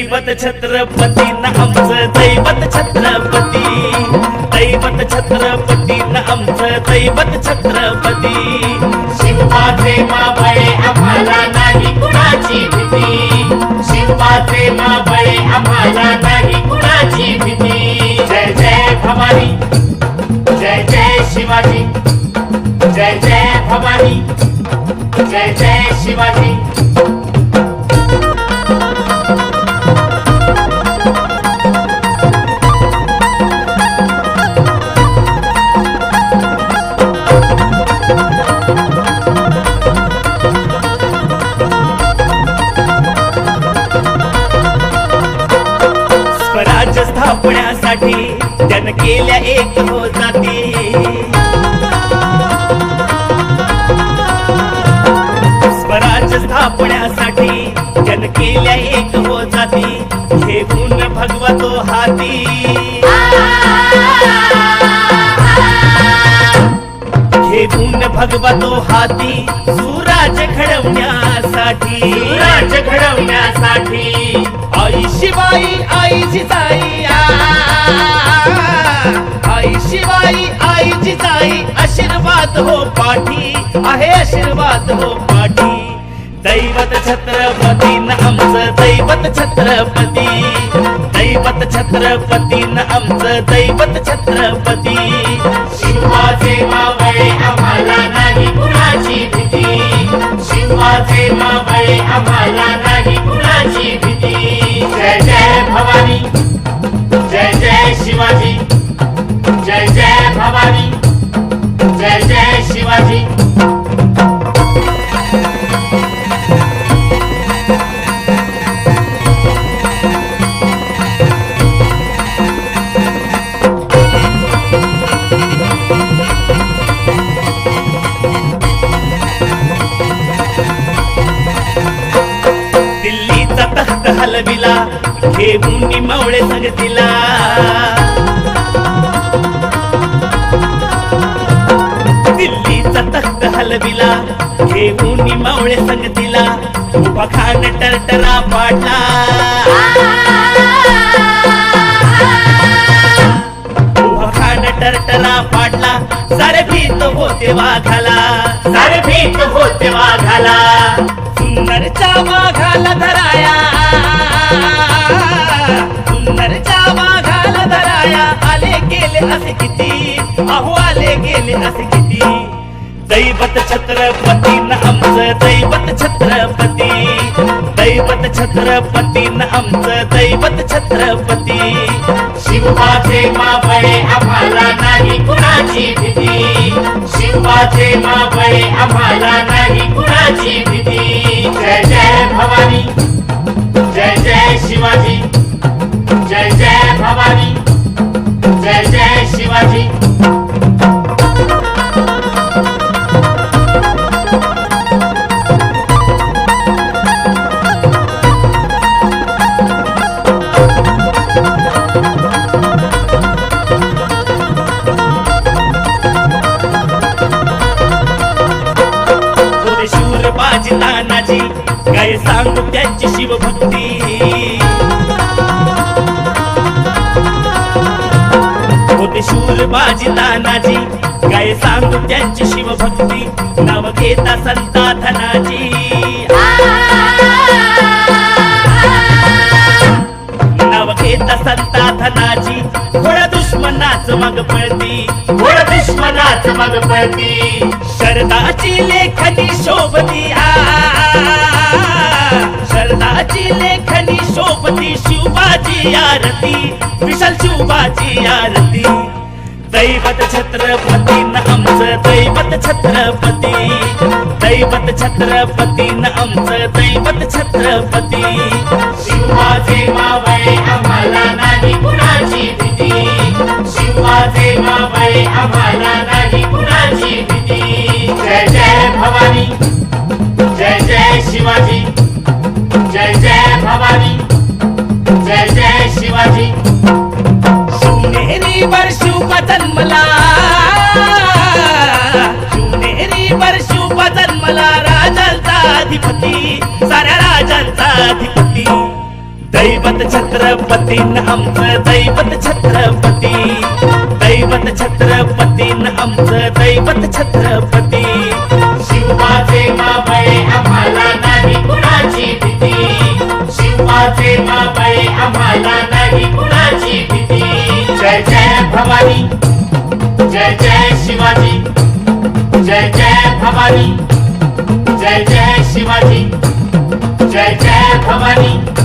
दैवत छत्रपती न आमचं दैवत छत्रपती, दैवत छत्रपती न आमचं दैवत छत्रपती। शिवबाचे मावळे आम्हाला नाही कुणाची भीती, शिवबाचे मावळे आम्हाला नाही कुणाची भीती। जय जय भवानी, जय जय शिवाजी, जय जय भवानी, जय जय शिवाजी। स्वराज्य स्थापण्यासाठी त्यानं केल्या एक हो जाती, स्वराज्य स्थापण्यासाठी त्यानं केल्या एक हो जाती, घेऊन भगवा तो हाती, घेऊन भगवा तो हाती, सुराज्य घडवण्यासाठी, सुराज्य घडवण्यासाठी। आई शिवाई आई जिजाई, आई शिवाई आई जिजाई, आशीर्वाद हो पाठी आहे, आशीर्वाद हो पाठी। दैवत छत्रपती न आमचं दैवत छत्रपती, दैवत छत्रपती न आमचं दैवत छत्रपती। शिवबाचे मावळे आम्हाला नाही कुणाची भीती, शिवबाचे मावळे आम्हाला नाही कुणाची भीती। जय जय भवानी, जय जय शिवाजी, जय जय भवानी, जय जय शिवाजी। दिल्लीचा तख्त हलविला, घेऊन मावळे संगतीला, दिल्लीचा तख्त हलविला, घेऊन मावळे संगतीला, उभा खान टरटरा पाडला, उभा खान टरटरा पाडला, सारे भीत होते वाघाला, सारे भीत होते वाघाला। सुंदरच्या वाघाला धराया, सुंदरच्या वाघाला धराया, आले गेले असे किती, अहो आले गेले असे किती। दैवत छत्रपती न आमचं दैवत छत्रपती, दैवत छत्रपती न आमचं दैवत छत्रपती। शिवबाचे मावळे आम्हाला नाही कुणाची भीती, शिवबाचे मावळे आम्हाला नाही कुणाची भीती। जय जय भवानी, जय जय शिवाजी, जय जय भवानी, जय जय शिवाजी। शूर बाजी तानाजी, काय सांगू त्यांची शिवभक्ती, होते शूर बाजी तानाजी, काय सांगू त्यांची शिवभक्ती, नाव घेता संता धनाजी, नाव घेता संता धनाजी, थोड्या दुश्मनाच मग पळती, थोड्या दुश्मनाच मग पळती। शरदाची लेखनी शोभती, शरदाची लेखनी शोभती, शिवबाची आरती, विशाल शिवबाची आरती। दैवत छत्रपती न आमचं दैवत छत्रपती, दैवत छत्रपती न आमचं दैवत छत्रपती। शिवबाचे मावळे आम्हाला नाही कुणाची भीती, शिवबाचे मावळे आम्हाला नाही कुणाची भीती। जय जय भवानी, जय जय शिवाजी, जय जय भवानी, जय जय शिवाजी। शिवनेरी वर शिवबा जन्मला, शिवनेरी वर शिवबा जन्मला, राजांचा अधिपती, साऱ्या राजांचा अधिपती। दैवत छत्रपती न आमचं दैवत छत्रपती, दैवत छत्रपती न आमचं दैवत छत्रपती. शिवाचे मावळे आम्हाला नाही कुणाची भीती, शिवाचे मावळे आम्हाला नाही कुणाची भीती. जय जय भवानी, जय जय शिवाजी, जय जय भवानी, जय जय शिवाजी, जय जय भवानी.